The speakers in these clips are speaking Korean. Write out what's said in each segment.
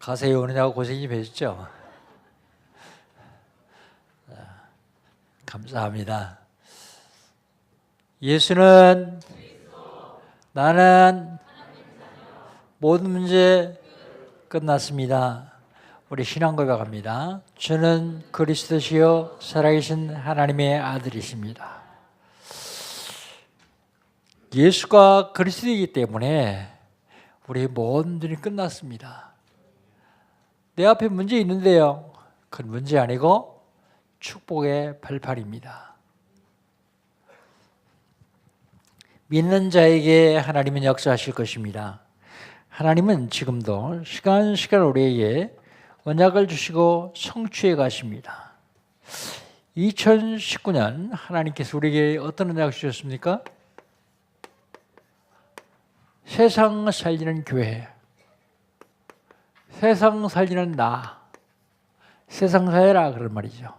가세히 오느냐고 고생이 되셨죠? 감사합니다. 예수는 나는 모든 문제 끝났습니다. 우리 신앙 고백합니다. 주는 그리스도시요 살아계신 하나님의 아들이십니다. 예수가 그리스도이기 때문에 우리 모든 일이 끝났습니다. 내 앞에 문제 있는데요. 그건 문제 아니고 축복의 발판입니다. 믿는 자에게 하나님은 역사하실 것입니다. 하나님은 지금도 시간 우리에게 언약을 주시고 성취해 가십니다. 2019년 하나님께서 우리에게 어떤 언약을 주셨습니까? 세상 살리는 교회, 세상 살리는 나, 세상 살려라 그런 말이죠.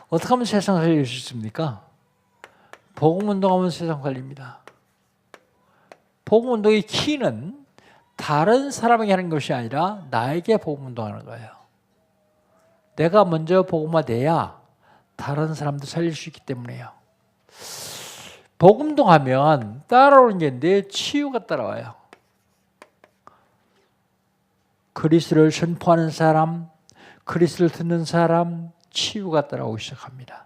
어떻게 하면 세상 살릴 수 있습니까? 복음 운동하면 세상 살립니다. 복음 운동의 키는 다른 사람에게 하는 것이 아니라 나에게 복음 운동하는 거예요. 내가 먼저 복음화돼야 다른 사람도 살릴 수 있기 때문에요. 복음 운동하면 따라오는 게 내 치유가 따라와요. 그리스도를 선포하는 사람, 그리스도를 듣는 사람, 치유가 따라오기 시작합니다.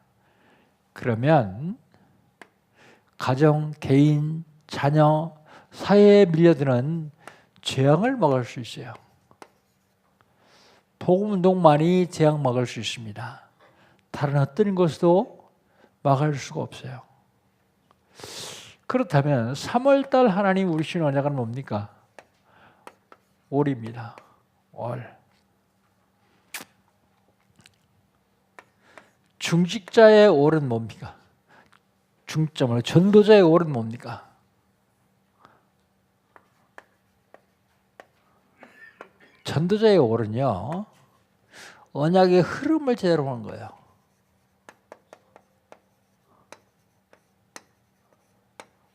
그러면 가정, 개인, 자녀, 사회에 밀려드는 재앙을 막을 수 있어요. 복음 운동만이 재앙 막을 수 있습니다. 다른 어떤 것도 막을 수가 없어요. 그렇다면 3월달 하나님 우리 주신 언약은 뭡니까? 월입니다. 월. 중직자의 월은 뭡니까? 중점으로 전도자의 월은 뭡니까? 전도자의 월은요, 언약의 흐름을 제대로 보는 거예요.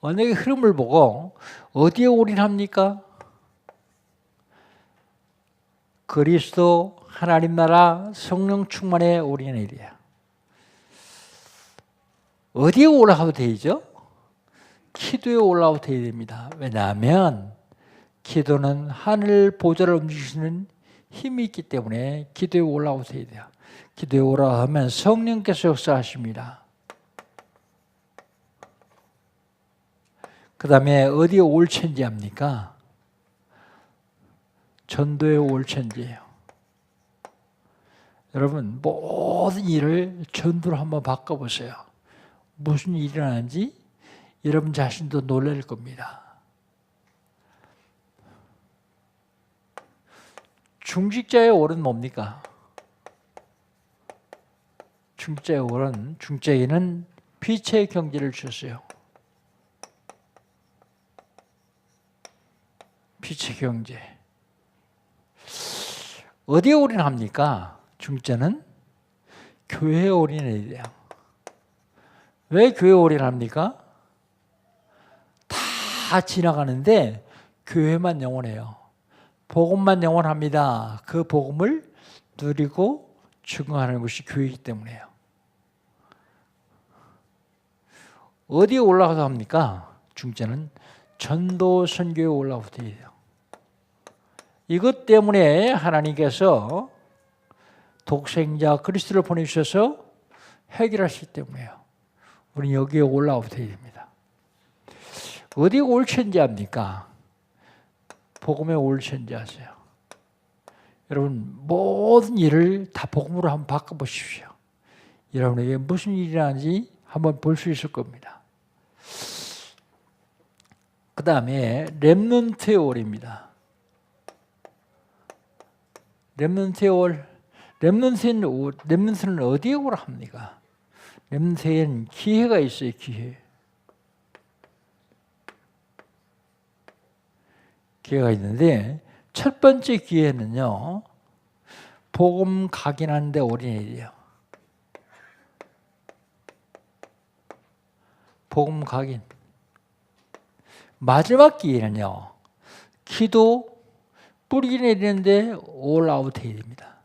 언약의 흐름을 보고 어디에 올인합니까? 그리스도 하나님 나라 성령 충만에 올인해야 돼요. 어디에 올라가도 되죠? 기도에 올라가도 돼야 됩니다. 왜냐하면 기도는 하늘 보좌를 움직이시는 힘이 있기 때문에 기도에 올라가도 돼야 돼요. 기도에 올라가면 성령께서 역사하십니다. 그 다음에 어디에 올천지합니까? 전도에 올천지예요. 여러분 모든 일을 전도로 한번 바꿔보세요. 무슨 일이 일어나는지 여러분 자신도 놀랄 겁니다. 중직자의 월은 뭡니까? 중직자의 월은 중직자에는 빛의 경지를 주셨어요. 빛의 경제. 어디에 올인합니까? 중직자는 교회에 올인해야 돼요. 왜 교회에 올인합니까? 다 지나가는데 교회만 영원해요. 복음만 영원합니다. 그 복음을 누리고 증거하는 것이 교회이기 때문에요. 어디에 올라가서 합니까? 중직자는 전도 선교에 올라가서 돼요. 이것 때문에 하나님께서 독생자 그리스도를 보내주셔서 해결하시기 때문에요. 우리는 여기에 올라가야 됩니다. 어디에 올천지 합니까? 복음에 올천지 하세요. 여러분 모든 일을 다 복음으로 한번 바꿔보십시오. 여러분에게 무슨 일이 일어나는지 한번 볼 수 있을 겁니다. 그 다음에 렘넌트의 월입니다. 렘넌트의 월. 렘넌트는 어디에 오라 합니까? 렘넌트에는 기회가 있어요. 기회가 있는데 첫 번째 기회는요, 복음 각인하는데 올인해야 돼요. 복음 각인. 마지막 기회는요, 기도 뿌리 내리는데 올 아웃 해야 됩니다.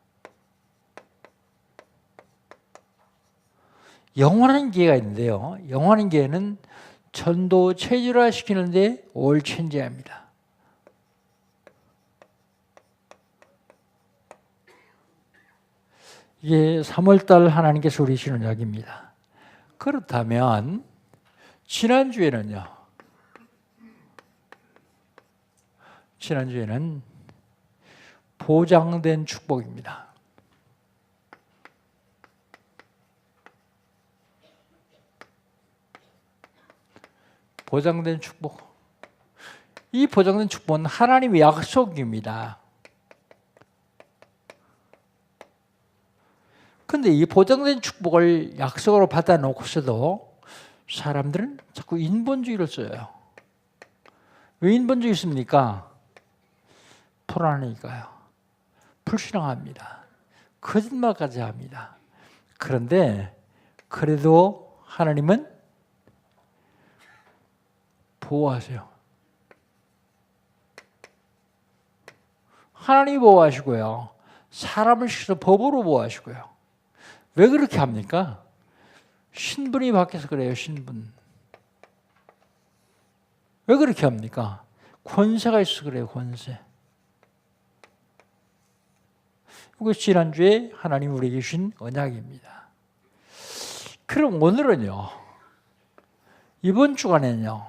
영원한 기회가 있는데요. 영원한 기회는 전도 체질화 시키는데 올 체인지합니다. 이게 3월달 하나님께서 우리시는 이야기입니다. 그렇다면 지난주에는 보장된 축복입니다. 보장된 축복. 이 보장된 축복은 하나님의 약속입니다. 근데 이 보장된 축복을 약속으로 받아놓고서도 사람들은 자꾸 인본주의를 써요. 왜 인본주의 씁니까? 불안하니까요. 불신앙합니다. 거짓말까지 합니다. 그런데 그래도 하나님은 보호하세요. 하나님이 보호하시고요. 사람을 시켜서 법으로 보호하시고요. 왜 그렇게 합니까? 신분이 바뀌어서 그래요. 신분. 왜 그렇게 합니까? 권세가 있어서 그래요. 권세. 이것이 지난주에 하나님 우리에게 주신 언약입니다. 그럼 오늘은요. 이번 주간에는요.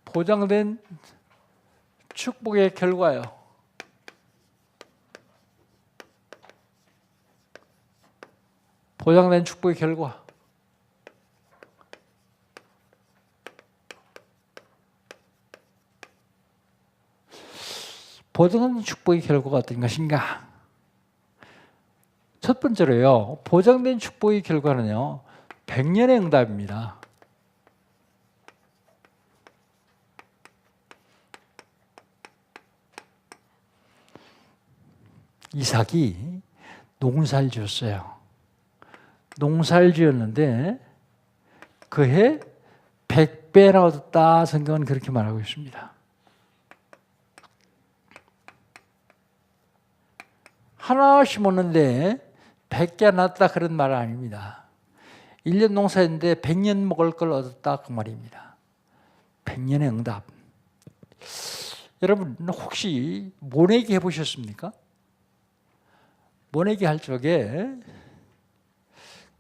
보장된 축복의 결과요. 보장된 축복의 결과. 보장된 축복의 결과가 어떤 것인가? 첫 번째로요. 보장된 축복의 결과는요. 100년의 응답입니다. 이삭이 농사를 지었어요. 농사를 지었는데 그해 100배나 얻었다. 성경은 그렇게 말하고 있습니다. 하나 심었는데 100개 났다 그런 말은 아닙니다. 1년 농사했는데 100년 먹을 걸 얻었다 그 말입니다. 100년의 응답. 여러분 혹시 모내기 해보셨습니까? 모내기 할 적에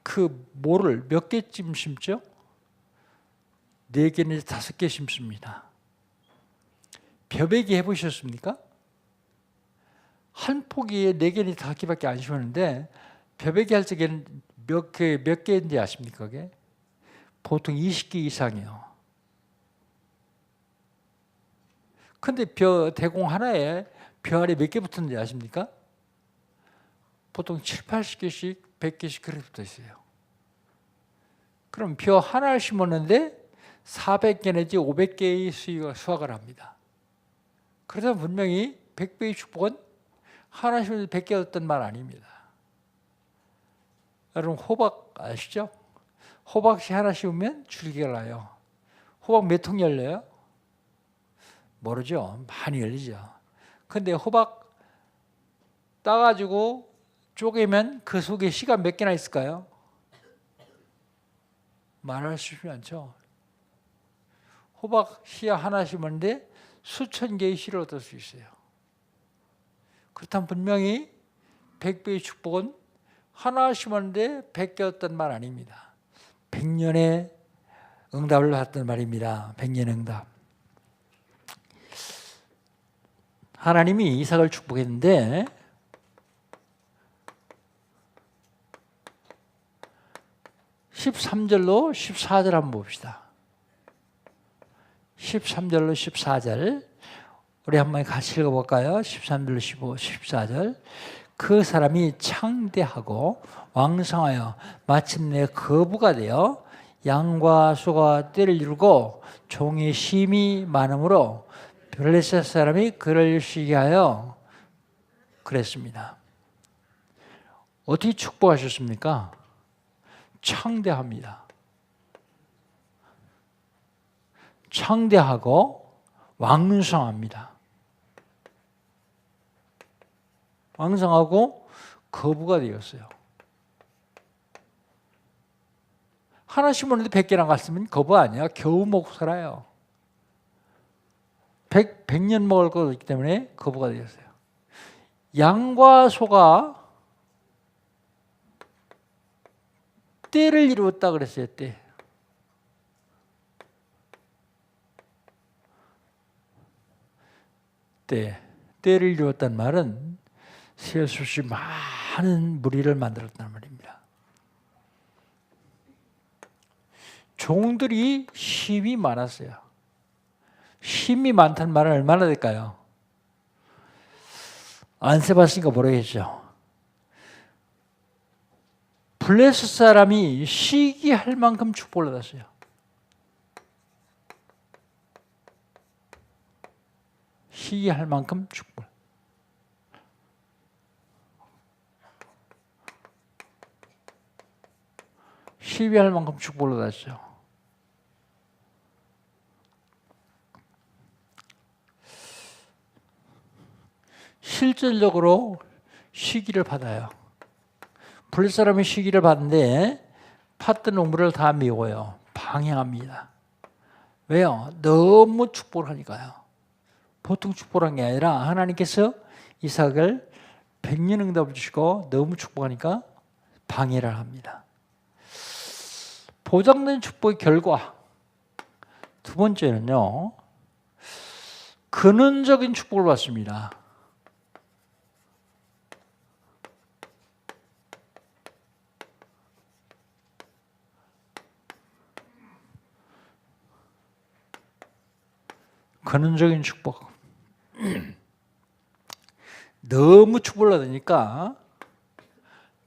그 모를 몇 개쯤 심죠? 4개 내지 5개 심습니다. 벼베기 해보셨습니까? 한 포기에 4개 내지 5개밖에 안 심었는데 벼베기 할 적에는 몇 개인지 아십니까? 그게? 보통 20개 이상이요. 근데 대공 하나에 벼 알이 몇 개 붙었는지 아십니까? 보통 7, 80개씩, 100개씩 그렇게 붙어 있어요. 그럼 벼 하나를 심었는데 400개 내지 500개의 수확을 합니다. 그래서 분명히 100배의 축복은 하나 심었는데 100개 얻었던 말 아닙니다. 여러분 호박 아시죠? 호박씨 하나 심으면 줄기가 나요. 호박 몇 통 열려요? 모르죠. 많이 열리죠. 근데 호박 따가지고 쪼개면 그 속에 씨가 몇 개나 있을까요? 말할 수 있지 않죠. 호박 씨 하나 심었는데 수천 개의 씨를 얻을 수 있어요. 그렇다면 분명히 100배의 축복은 하나 심었는데 100개 얻었던 말 아닙니다. 100년의 응답을 받았던 말입니다. 100년의 응답. 하나님이 이삭을 축복했는데 13절로 14절 한번 봅시다. 13절로 14절 우리 한번 같이 읽어볼까요? 13절로 15, 14절 그 사람이 창대하고 왕성하여 마침내 거부가 되어 양과 소가 떼를 이루고 종이 심이 많으므로 블레셋 사람이 그를 시기하여 그랬습니다. 어떻게 축복하셨습니까? 창대합니다. 창대하고 왕성합니다. 왕성하고 거부가 되었어요. 하나 심었는데 100개나 갔으면 거부 아니야. 겨우 먹고 살아요. 100년 먹을 거기 때문에 거부가 되었어요. 양과 소가 때를 이루었다 그랬어요. 때를 이루었다는 말은 셀수 없이 많은 무리를 만들었다는 말입니다. 종들이 힘이 많았어요. 힘이 많다는 말은 얼마나 될까요? 안 써봤으니까 모르겠죠. 블레셋 사람이 시기할 만큼 축복을 받았어요. 시기할 만큼 축복. 시기할 만큼 축복을 받았죠. 실질적으로 시기를 받아요. 블레셋 사람이 시기를 받는데 팥 농부를 다 미워요. 방해합니다. 왜요? 너무 축복을 하니까요. 보통 축복한 게 아니라 하나님께서 이삭을 100년 응답을 주시고 너무 축복하니까 방해를 합니다. 보장된 축복의 결과 두 번째는요. 근원적인 축복을 받습니다. 근원적인 축복. 너무 축복을 받으니까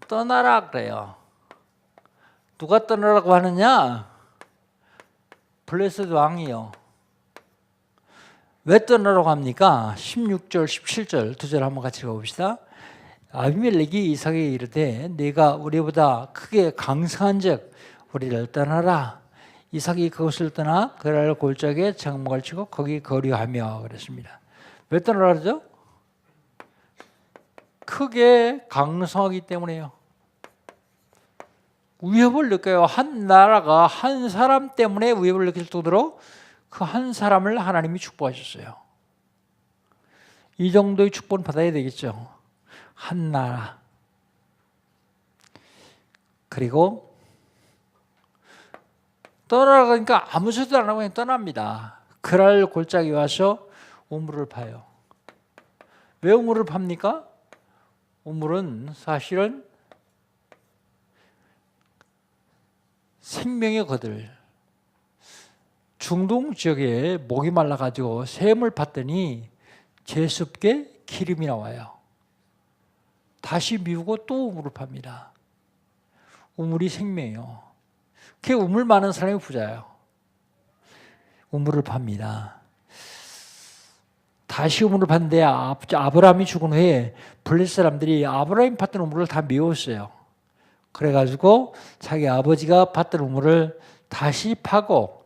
떠나라 그래요. 누가 떠나라고 하느냐? 블레셋 왕이요. 왜 떠나라고 합니까? 16절, 17절 두 절 한번 같이 읽어봅시다. 아비멜렉이 이삭에게 이르되 내가 우리보다 크게 강성한즉 우리를 떠나라. 이삭이 그것을 떠나 그랄 골짜기에 장막을 치고 거기 거류하며 그랬습니다. 왜 떠나라 그러죠? 크게 강성하기 때문에요. 위협을 느껴요. 한 나라가 한 사람 때문에 위협을 느낄 정도로 그 한 사람을 하나님이 축복하셨어요. 이 정도의 축복은 받아야 되겠죠. 한 나라. 그리고 떠나가니까 아무 소리도 안 하고 그냥 떠납니다. 그랄 골짜기 와서 우물을 파요. 왜 우물을 팝니까? 우물은 사실은 생명의 거들. 중동 지역에 목이 말라가지고 샘을 팠더니 제습게 기름이 나와요. 다시 미우고 또 우물을 팝니다. 우물이 생명이에요. 그 우물 많은 사람이 부자예요. 우물을 팝니다. 다시 우물을 팠는데 아브라함이 죽은 후에 블레셋 사람들이 아브라함이 팠던 우물을 다 미웠어요. 그래가지고 자기 아버지가 팠던 우물을 다시 파고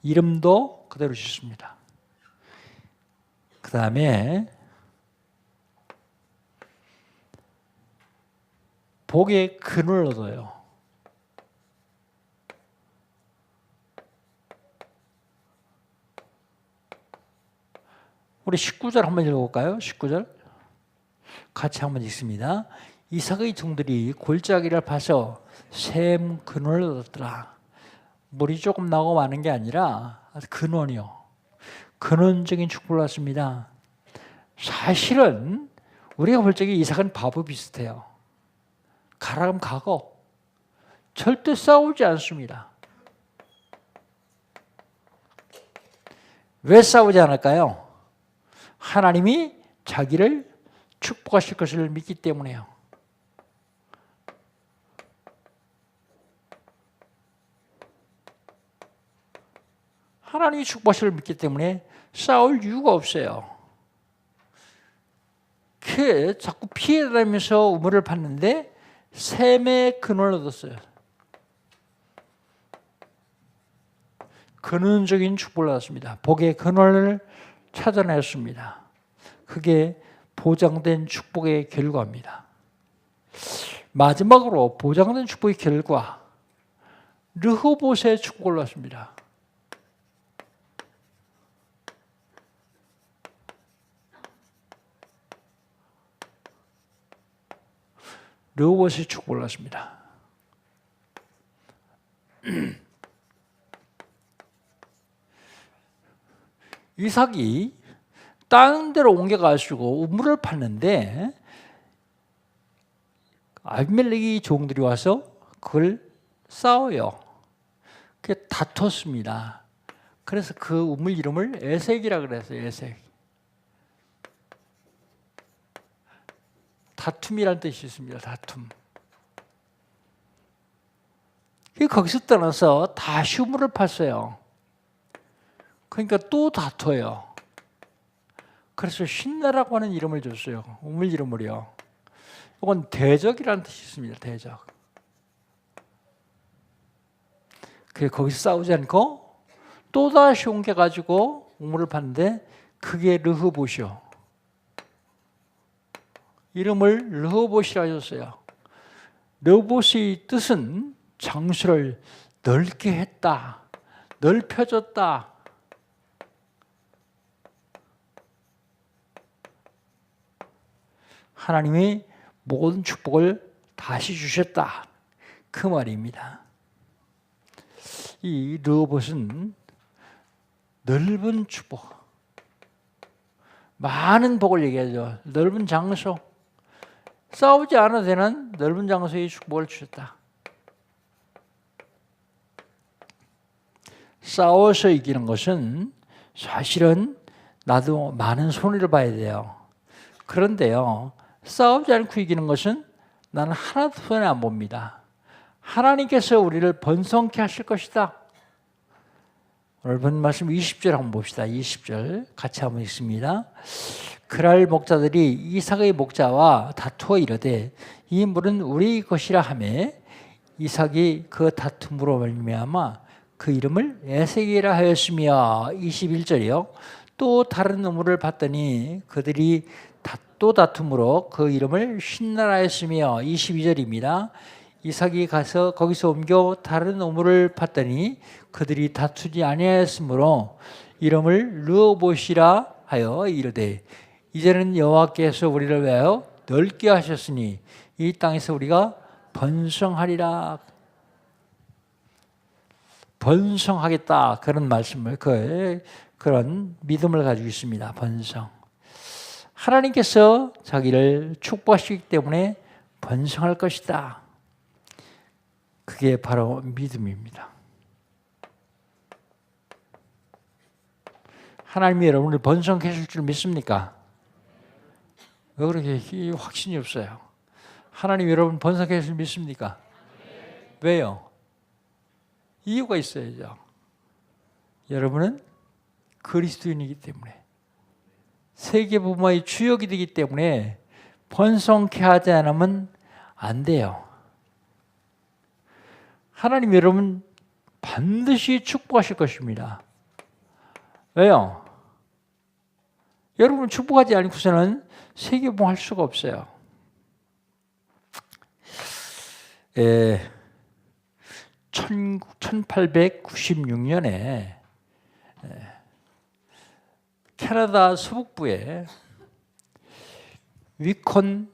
이름도 그대로 짓습니다. 그 다음에 복의 근을 얻어요. 우리 19절 한번 읽어볼까요? 19절 같이 한번 읽습니다. 이삭의 종들이 골짜기를 파서 샘 근원을 얻었더라. 물이 조금 나오고 마는 게 아니라 근원이요. 근원적인 축복을 받습니다. 사실은 우리가 볼 적에 이삭은 바보 비슷해요. 가라면 가고 절대 싸우지 않습니다. 왜 싸우지 않을까요? 하나님이 자기를 축복하실 것을 믿기 때문에요. 하나님이 축복하실 것을 믿기 때문에 싸울 이유가 없어요. 자꾸 피해 다니면서 우물을 팠는데 샘의 근원을 얻었어요. 근원적인 축복을 받았습니다. 복의 근원을 찾아냈습니다. 그게 보장된 축복의 결과입니다. 마지막으로 보장된 축복의 결과, 르호봇의 축복을 받습니다. 르호봇의 축복을 받습니다. 이삭이 다른 데로 옮겨가지고 우물을 팠는데 아비멜렉이 종들이 와서 그걸 싸워요. 그게 다퉜습니다. 그래서 그 우물 이름을 에색이라 그랬어요. 에색. 다툼이라는 뜻이 있습니다. 다툼. 거기서 떠나서 다시 우물을 팠어요. 그러니까 또 다퉈요. 그래서 신나라고 하는 이름을 줬어요. 우물 이름을요. 이건 대적이라는 뜻이 있습니다. 대적. 거기서 싸우지 않고 또다시 옮겨가지고 우물을 팠는데 그게 르호봇이요. 이름을 르호봇이라 줬어요. 르호봇의 뜻은 장수를 넓게 했다, 넓혀졌다. 하나님이 모든 축복을 다시 주셨다, 그 말입니다. 이 르호봇은 넓은 축복, 많은 복을 얘기하죠. 넓은 장소, 싸우지 않아도 되는 넓은 장소의 축복을 주셨다. 싸워서 이기는 것은 사실은 나도 많은 손해를 봐야 돼요. 그런데요, 싸우지 않고 이기는 것은 나는 하나도 손해 안 봅니다. 하나님께서 우리를 번성케 하실 것이다. 오늘 본 말씀 20절 한번 봅시다. 20절 같이 한번 읽습니다. 그랄 목자들이 이삭의 목자와 다투어 이르되 이 물은 우리 것이라 하며 이삭이 그 다툼으로 말미암아 그 이름을 에색이라 하였으며 21절이요. 또 다른 우물을 봤더니 그들이 또 다툼으로 그 이름을 신나라 했으며 22절입니다. 이삭이 가서 거기서 옮겨 다른 우물을 팠더니 그들이 다투지 아니하였으므로 이름을 르호봇이라 하여 이르되 이제는 여호와께서 우리를 위하여 넓게 하셨으니 이 땅에서 우리가 번성하리라. 번성하겠다, 그런 말씀을, 그런 믿음을 가지고 있습니다. 번성. 하나님께서 자기를 축복하시기 때문에 번성할 것이다. 그게 바로 믿음입니다. 하나님이 여러분을 번성해 줄 줄 믿습니까? 왜 그렇게 확신이 없어요? 하나님이 여러분 번성해 줄 줄 믿습니까? 왜요? 이유가 있어야죠. 여러분은 그리스도인이기 때문에, 세계복음화의 주역이 되기 때문에 번성케 하지 않으면 안 돼요. 하나님 여러분 반드시 축복하실 것입니다. 왜요? 여러분 축복하지 않고서는 세계복음할 수가 없어요. 1896년에 캐나다 서북부에 위콘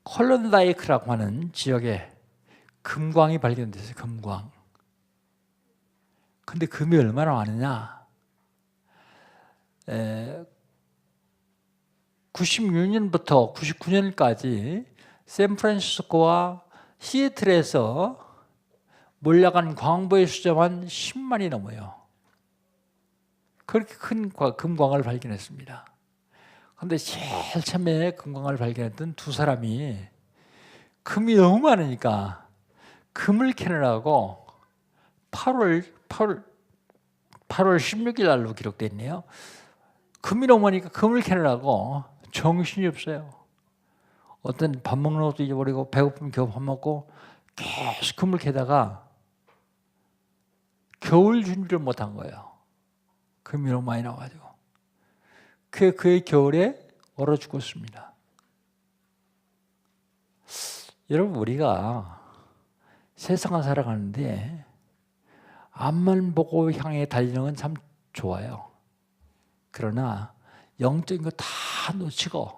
콜론다이크라고 하는 지역에 금광이 발견됐어요. 금광. 근데 금이 얼마나 많으냐? 96년부터 99년까지 샌프란시스코와 시애틀에서 몰려간 광부의 수자만 10만이 넘어요. 그렇게 큰 금광을 발견했습니다. 그런데 제일 처음에 금광을 발견했던 두 사람이 금이 너무 많으니까 금을 캐느라고 8월 16일 날로 기록되어 있네요. 금이 너무 많으니까 금을 캐느라고 정신이 없어요. 어떤 밥 먹는 것도 잊어버리고 배고프면 겨우 밥 먹고 계속 금을 캐다가 겨울 준비를 못한 거예요. 금이 너무 많이 나와가지고 그의 겨울에 얼어 죽었습니다. 여러분, 우리가 세상을 살아가는데 앞만 보고 향해 달리는 건 참 좋아요. 그러나 영적인 거 다 놓치고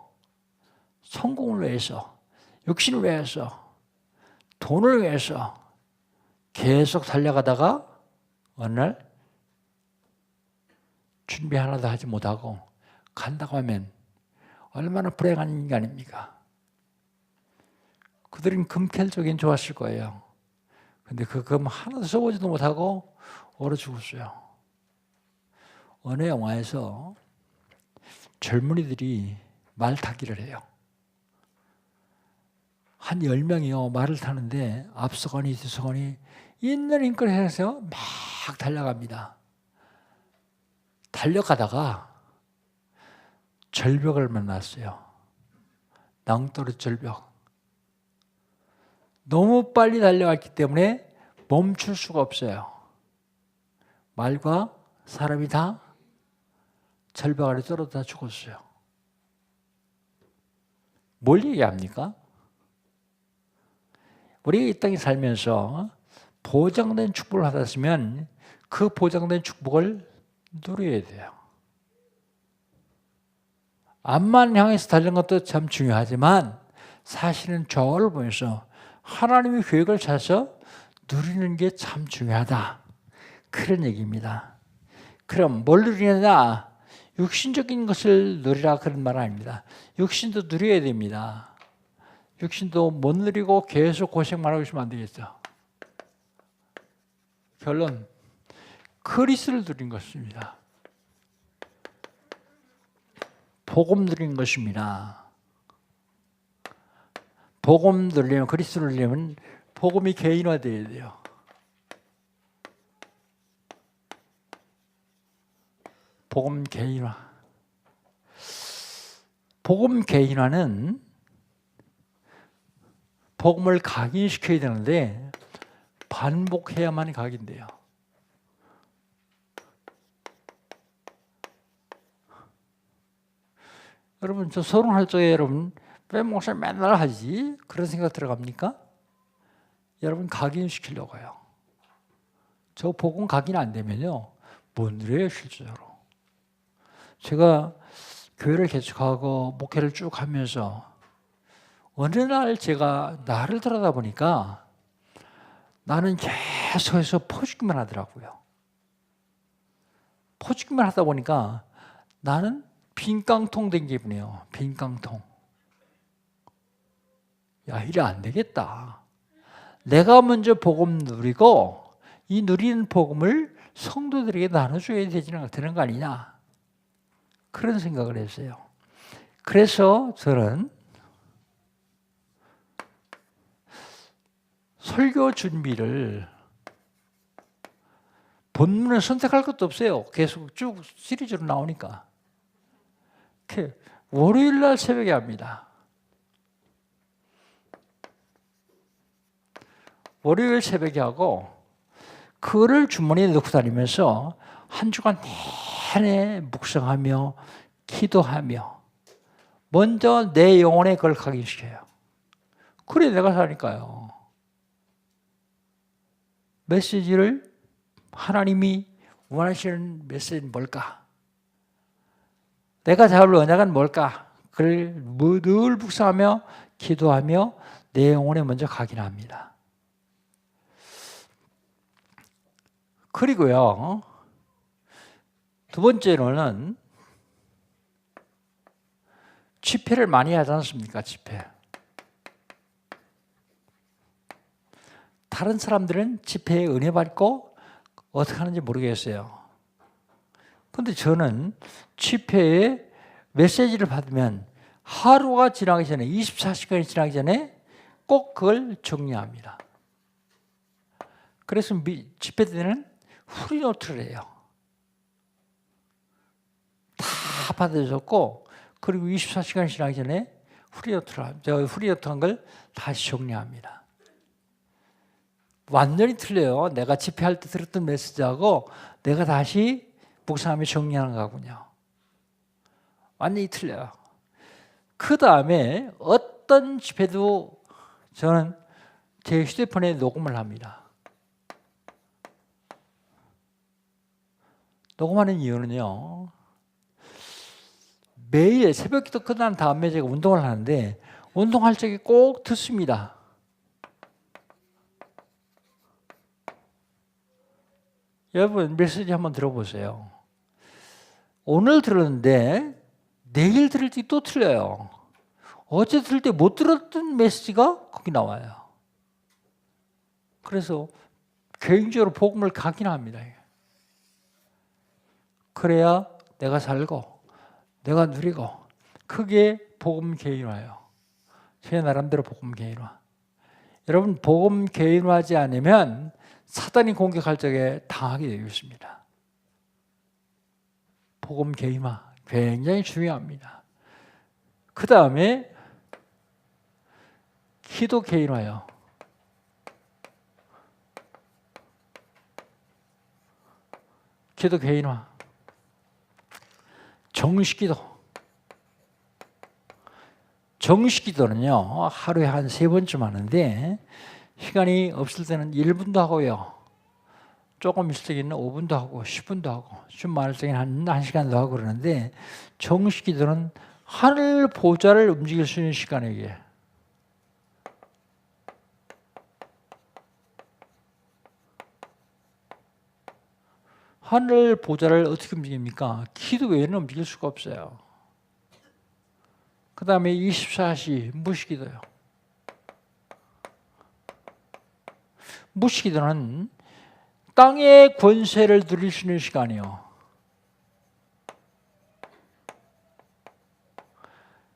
성공을 위해서, 육신을 위해서, 돈을 위해서 계속 달려가다가 어느 날 준비 하나도 하지 못하고 간다고 하면 얼마나 불행한 인간입니까? 그들은 금캘적인 좋았을 거예요. 근데 그 금 하나도 써보지도 못하고 얼어 죽었어요. 어느 영화에서 젊은이들이 말 타기를 해요. 한 10명이요 말을 타는데 앞서거니 뒤서거니 있는 힘껏 해서 막 달려갑니다. 달려가다가 절벽을 만났어요. 낭떠러 절벽. 너무 빨리 달려갔기 때문에 멈출 수가 없어요. 말과 사람이 다 절벽 아래 떨어져 죽었어요. 뭘 얘기합니까? 우리가 이 땅에 살면서 보장된 축복을 받았으면 그 보장된 축복을 누려야 돼요. 앞만 향해서 달리는 것도 참 중요하지만 사실은 저를 보면서 하나님의 계획을 찾아서 누리는 게 참 중요하다. 그런 얘기입니다. 그럼 뭘 누리느냐? 육신적인 것을 누리라 그런 말은 아닙니다. 육신도 누려야 됩니다. 육신도 못 누리고 계속 고생만 하고 있으면 안 되겠죠. 결론, 그리스도를 누린 것입니다. 복음 누린 것입니다. 복음 누리려면, 그리스도를 누리려면 복음이 개인화되어야 돼요. 복음 개인화. 복음 개인화는 복음을 각인시켜야 되는데 반복해야만 각인돼요. 여러분, 저 서론할 적에 여러분 왜 목사 맨날 하지? 그런 생각 들어갑니까? 여러분 각인시키려고 해요. 저 복음 각인 안 되면요 못 누려요 실제로. 제가 교회를 개척하고 목회를 쭉 하면서 어느 날 제가 나를 들여다보니까 나는 계속해서 퍼주기만 하더라고요. 퍼주기만 하다 보니까 나는 빈 깡통 된 기분이에요. 빈 깡통. 야, 이래 안 되겠다. 내가 먼저 복음 누리고 이 누리는 복음을 성도들에게 나눠줘야 되는 거 아니냐. 그런 생각을 했어요. 그래서 저는 설교 준비를 본문을 선택할 것도 없어요. 계속 쭉 시리즈로 나오니까. 월요일 날 새벽에 합니다. 월요일 새벽에 하고 그를 주머니에 넣고 다니면서 한 주간 내내 묵상하며 기도하며 먼저 내 영혼에 그걸 각인시켜요. 그래 내가 사니까요. 메시지를 하나님이 원하시는 메시지는 뭘까? 내가 잡을 언약은 뭘까? 그걸 늘 묵상하며 기도하며 내 영혼에 먼저 각인합니다. 그리고요, 두 번째로는 집회를 많이 하지 않습니까? 집회. 다른 사람들은 집회에 은혜 받고 어떻게 하는지 모르겠어요. 그런데 저는 집회에 메시지를 받으면 하루가 지나기 전에, 24시간이 지나기 전에 꼭 그걸 정리합니다. 그래서 집회 때는 후리노트를 해요. 다 받아줬고, 그리고 24시간이 지나기 전에 후리노트 한 걸 다시 정리합니다. 완전히 틀려요. 내가 집회할 때 들었던 메시지하고 내가 다시 묵상하며 정리하는 거군요. 완전히 틀려요. 그 다음에 어떤 집회도 저는 제 휴대폰에 녹음을 합니다. 녹음하는 이유는요, 매일 새벽기도 끝난 다음에 제가 운동을 하는데 운동할 적에 꼭 듣습니다. 여러분 메시지 한번 들어보세요. 오늘 들었는데 내일 들을 때 또 틀려요. 어제 들을 때 못 들었던 메시지가 거기 나와요. 그래서 개인적으로 복음을 각인합니다. 그래야 내가 살고 내가 누리고, 그게 복음 개인화예요. 제 나름대로 복음 개인화. 여러분 복음 개인화하지 않으면 사단이 공격할 적에 당하게 되어 있습니다. 복음 개인화 굉장히 중요합니다. 그 다음에 기도 개인화요. 기도 개인화. 정식기도. 정식기도는요, 하루에 한 3번쯤 하는데, 시간이 없을 때는 1분도 하고요. 조금 있을 때는 5분도 하고, 10분도 하고, 좀 많을 때는 1시간도 하고 그러는데, 정식기도는 하늘 보좌를 움직일 수 있는 시간이에요. 하늘 보좌를 어떻게 움직입니까? 기도 외에는 움직일 수가 없어요. 그 다음에 24시 무시기도요. 무시기도는 땅의 권세를 누릴 수 있는 시간이요.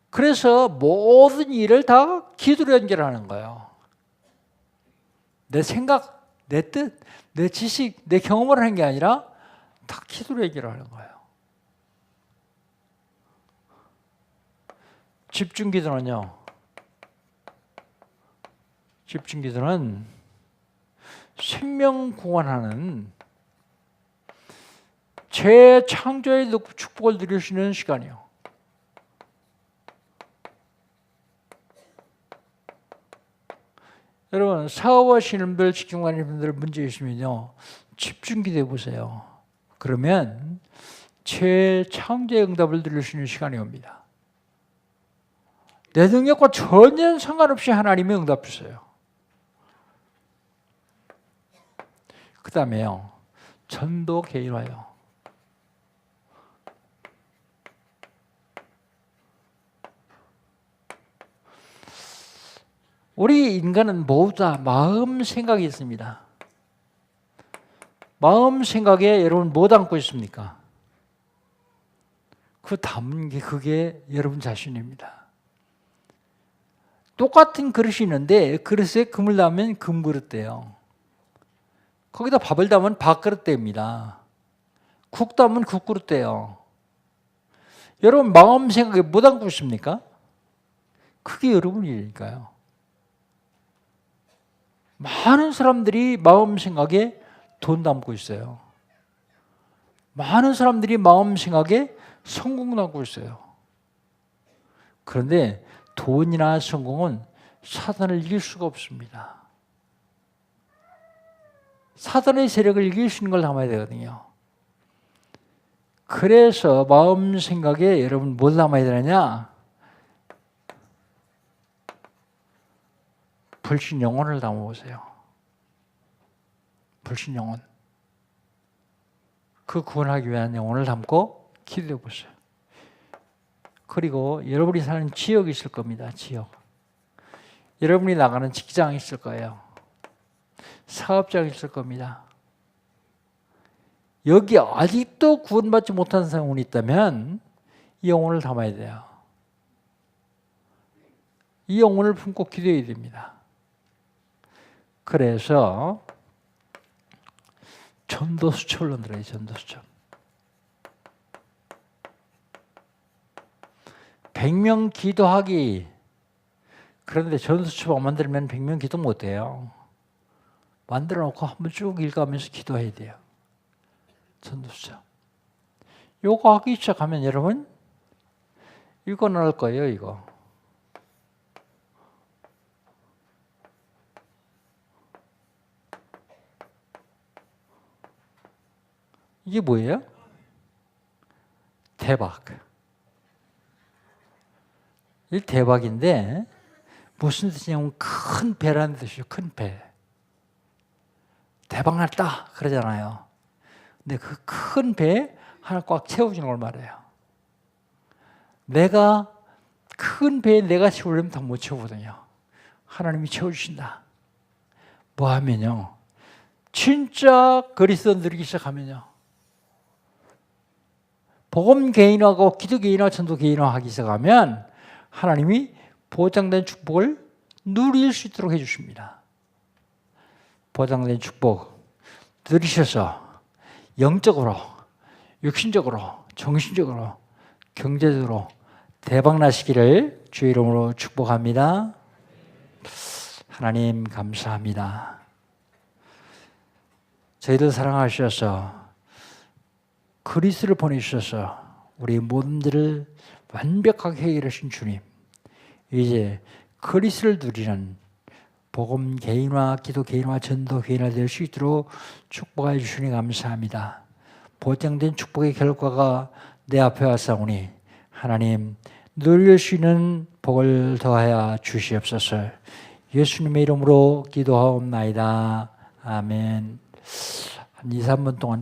그래서 모든 일을 다 기도로 연결하는 거예요. 내 생각, 내 뜻, 내 지식, 내 경험을 하는 게 아니라 다 기도로 연결하는 거예요. 집중기도는요. 집중기도는 생명 구원하는 재창조의 축복을 누릴 수 있는 시간이에요. 여러분 사업하시는 분들, 직장하시는 분들 문제 있으면요, 집중기도 해보세요. 그러면 재창조의 응답을 누릴 수 있는 시간이 옵니다. 내 능력과 전혀 상관없이 하나님이 응답 주세요. 그 다음에요, 전도 개인화요. 우리 인간은 모두 다 마음 생각이 있습니다. 마음 생각에 여러분 뭐 담고 있습니까? 그 담은 게 그게 여러분 자신입니다. 똑같은 그릇이 있는데 그릇에 금을 담으면 금그릇대요. 거기다 밥을 담으면 밥그릇대입니다. 국 담으면 국그릇대요. 여러분 마음 생각에 뭐 담고 있습니까? 그게 여러분이니까요. 많은 사람들이 마음 생각에 돈 담고 있어요. 많은 사람들이 마음 생각에 성공 담고 있어요. 그런데 돈이나 성공은 사단을 이길 수가 없습니다. 사단의 세력을 이길 수 있는 걸 담아야 되거든요. 그래서 마음 생각에 여러분 뭘 담아야 되느냐? 불신 영혼을 담아보세요. 불신 영혼. 그 구원하기 위한 영혼을 담고 기도해 보세요. 그리고 여러분이 사는 지역이 있을 겁니다. 지역. 여러분이 나가는 직장이 있을 거예요. 사업장이 있을 겁니다. 여기 아직도 구원받지 못한 사람이 있다면 이 영혼을 담아야 돼요. 이 영혼을 품고 기도해야 됩니다. 그래서 전도수첩을 만들어요. 전도수첩. 100명 기도하기. 그런데 전도수첩 안 만들면 100명 기도 못해요. 만들어 놓고 한번 쭉 읽어가면서 기도해야 돼요. 전도수첩. 요거 하기 시작하면 여러분 이거 나올 거예요. 이거. 이게 뭐예요? 대박. 이 대박인데 무슨 뜻이냐면 큰 배라는 뜻이죠. 큰 배. 대박 났다 그러잖아요. 근데 그 큰 배 하나 꽉 채워주는 걸 말해요. 내가 큰 배에 내가 채우려면 다 못 채우거든요. 하나님이 채워주신다. 뭐 하면요. 진짜 그리스도 누리기 시작하면요. 복음 개인화하고 기도 개인화, 전도 개인화 하기 시작하면 하나님이 보장된 축복을 누릴 수 있도록 해주십니다. 보장된 축복 누리셔서 영적으로, 육신적으로, 정신적으로, 경제적으로 대박 나시기를 주의 이름으로 축복합니다. 하나님 감사합니다. 저희들 사랑하셔서 그리스도를 보내주셔서 우리 모든 일을 완벽하게 해결하신 주님, 이제 그리스도를 누리는 복음 개인화, 기도 개인화, 전도 개인화 될 수 있도록 축복해 주시니 감사합니다. 보장된 축복의 결과가 내 앞에 왔사오니 하나님 누릴 수 있는 복을 더하여 주시옵소서. 예수님의 이름으로 기도하옵나이다. 아멘. 한 2, 3분 동안